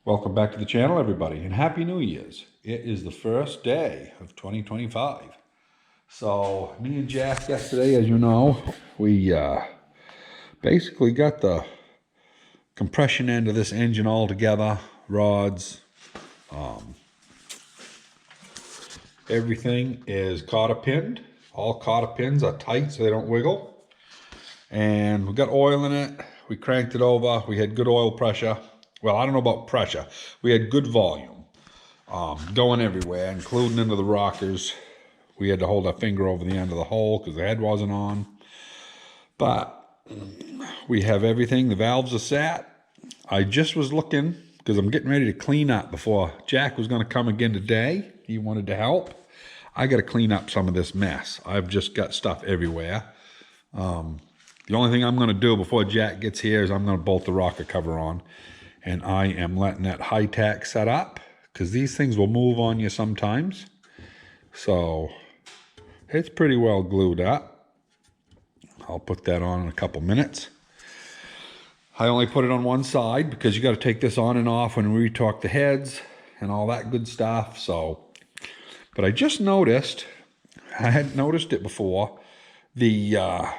Welcome back to the channel, everybody, and Happy New Year's. It is the first day of 2025. So, me and Jack yesterday, as you know, we basically got the compression end of this engine all together, rods. Everything is cotter pinned. All cotter pins are tight so they don't wiggle. And we got oil in it. We cranked it over. We had good oil pressure. Well, I don't know about pressure. We had good volume going everywhere, including into the rockers. We had to hold our finger over the end of the hole because the head wasn't on. But we have everything. The valves are set. I just was looking because I'm getting ready to clean up before Jack was going to come again today. He wanted to help. I got to clean up some of this mess. I've just got stuff everywhere. The only thing I'm going to do before Jack gets here is I'm going to bolt the rocker cover on. And I am letting that high tack set up because these things will move on you sometimes. So it's pretty well glued up. I'll put that on in a couple minutes. I only put it on one side because you got to take this on and off when we retorque the heads and all that good stuff. So, but I just noticed, I hadn't noticed it before, the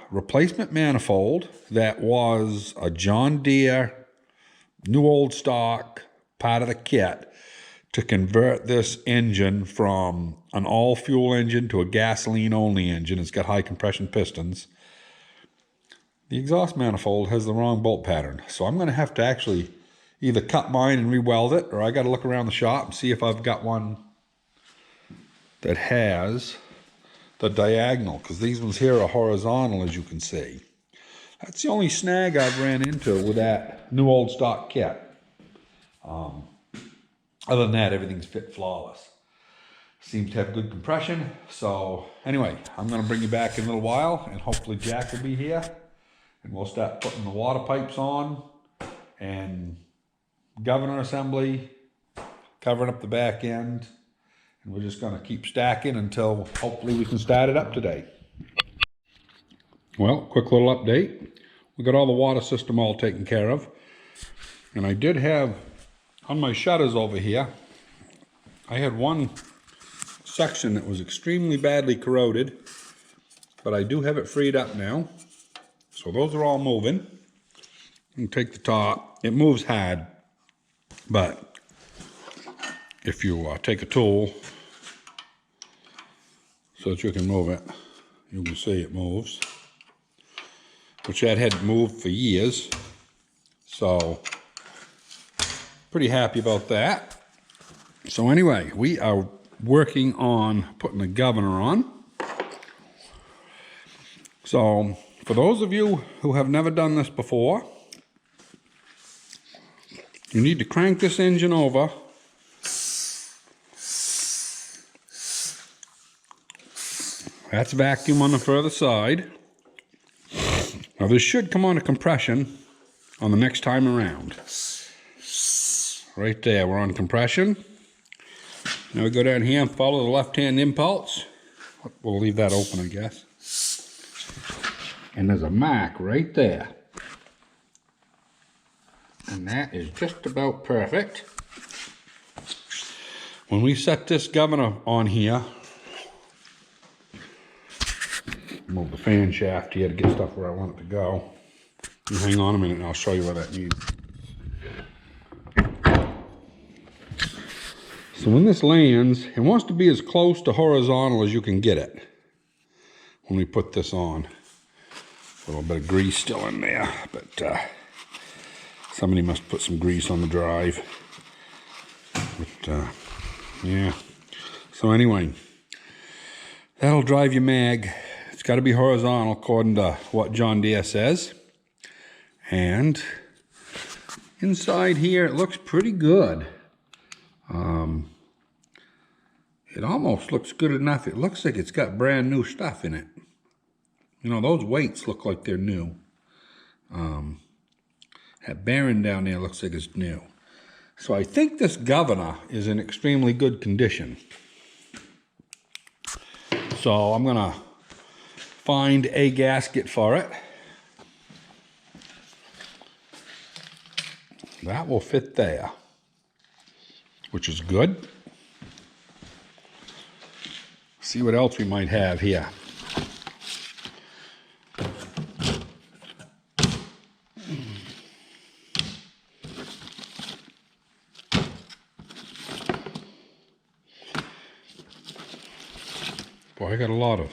replacement manifold that was a John Deere new old stock part of the kit to convert this engine from an all fuel engine to a gasoline only engine. It's got high compression pistons. The exhaust manifold has the wrong bolt pattern. So I'm going to have to actually either cut mine and re-weld it, or I got to look around the shop and see if I've got one that has the diagonal, because these ones here are horizontal, as you can see. That's the only snag I've ran into with that new old stock kit. Other than that, everything's fit flawless. Seems to have good compression. So anyway, I'm going to bring you back in a little while, and hopefully Jack will be here. And we'll start putting the water pipes on and governor assembly, covering up the back end. And we're just going to keep stacking until hopefully we can start it up today. Well, quick little update. We got all the water system all taken care of. And I did have, on my shutters over here, I had one section that was extremely badly corroded, but I do have it freed up now. So those are all moving. You can take the top. It moves hard, but if you take a tool so that you can move it, you can see it moves. Which that hadn't moved for years. So, pretty happy about that. So anyway, we are working on putting the governor on. So, for those of you who have never done this before, you need to crank this engine over. That's vacuum on the further side. Now this should come on to compression on the next time around. Right there, we're on compression. Now we go down here and follow the left-hand impulse. We'll leave that open, I guess. And there's a mark right there. And that is just about perfect. When we set this governor on here, move the fan shaft here to get stuff where I want it to go. You hang on a minute and I'll show you where that needs. So when this lands, it wants to be as close to horizontal as you can get it when we put this on. A little bit of grease still in there, but somebody must put some grease on the drive. But yeah. So anyway, that'll drive your mag. It's got to be horizontal according to what John Deere says. And inside here, it looks pretty good. It almost looks good enough. It looks like it's got brand new stuff in it. You know, those weights look like they're new. That bearing down there looks like it's new. So I think this governor is in extremely good condition. So I'm going to find a gasket for it. That will fit there. which is good. See what else we might have here. Boy, I got a lot of,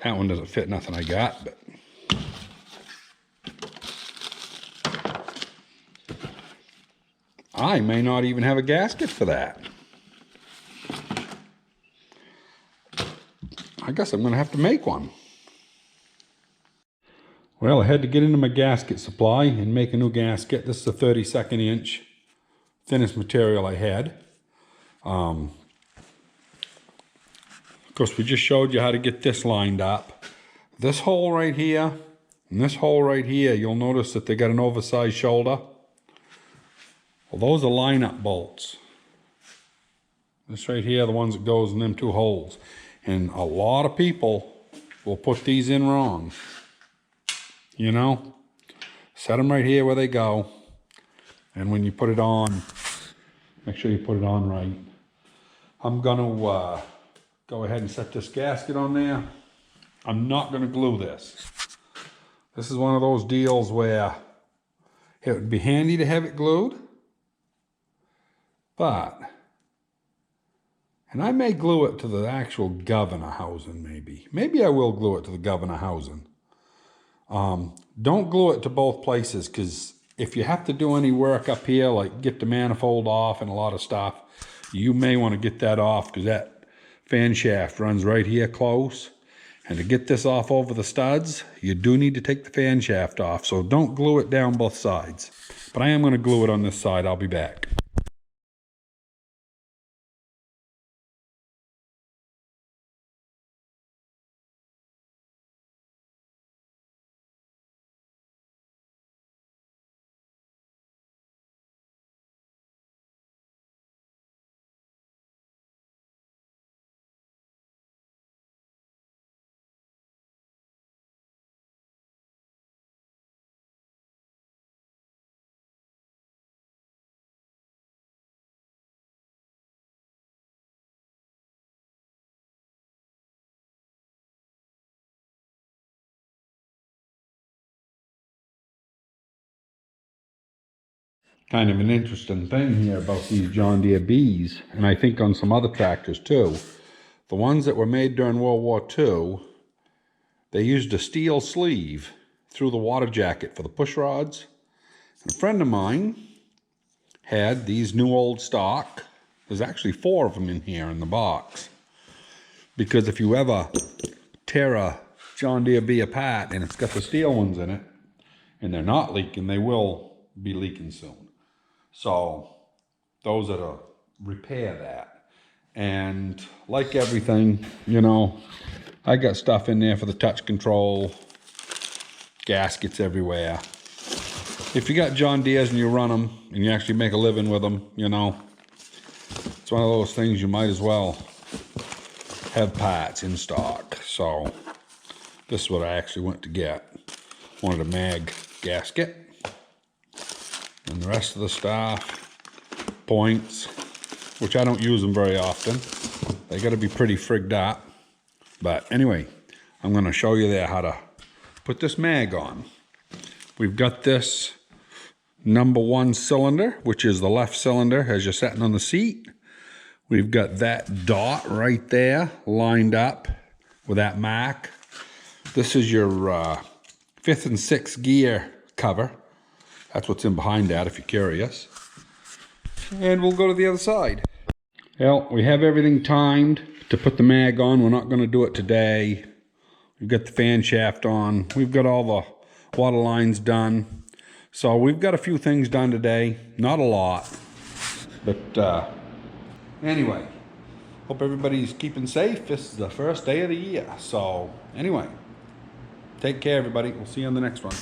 that one doesn't fit nothing I got, but I may not even have a gasket for that. I guess I'm gonna have to make one. Well, I had to get into my gasket supply and make a new gasket. This is a 32nd inch, thinnest material I had. Of course, we just showed you how to get this lined up. This hole right here and this hole right here, you'll notice that they got an oversized shoulder. Well, those are line-up bolts. This right here, the ones that goes in them two holes. And a lot of people will put these in wrong. You know? Set them right here where they go. And when you put it on, make sure you put it on right. I'm gonna go ahead and set this gasket on there. I'm not gonna glue this. This is one of those deals where it would be handy to have it glued, but, and I may glue it to the actual governor housing maybe. Maybe I will glue it to the governor housing. Don't glue it to both places, because if you have to do any work up here, like get the manifold off and a lot of stuff, you may want to get that off, because that fan shaft runs right here close. And to get this off over the studs, you do need to take the fan shaft off. So don't glue it down both sides. But I am going to glue it on this side. I'll be back. Kind of an interesting thing here about these John Deere Bs, and I think on some other tractors too. The ones that were made during World War II, they used a steel sleeve through the water jacket for the push rods. And a friend of mine had these new old stock. There's actually 4 of them in here in the box. Because if you ever tear a John Deere B apart and it's got the steel ones in it, and they're not leaking, they will be leaking soon. So those are to repair that. And like everything, you know, I got stuff in there for the touch control, gaskets everywhere. If you got John Deere's and you run them and you actually make a living with them, you know, it's one of those things you might as well have parts in stock. So this is what I actually went to get. Wanted a mag gasket. And the rest of the stuff, points, which I don't use them very often. They got to be pretty frigged up. But anyway, I'm going to show you there how to put this mag on. We've got this #1 cylinder, which is the left cylinder as you're sitting on the seat. We've got that dot right there lined up with that mark. This is your 5th and 6th gear cover. That's what's in behind that, if you're curious. And we'll go to the other side. Well, we have everything timed to put the mag on. We're not going to do it today. We've got the fan shaft on. We've got all the water lines done. So we've got a few things done today. Not a lot. But anyway, hope everybody's keeping safe. This is the first day of the year. So anyway, take care, everybody. We'll see you on the next one.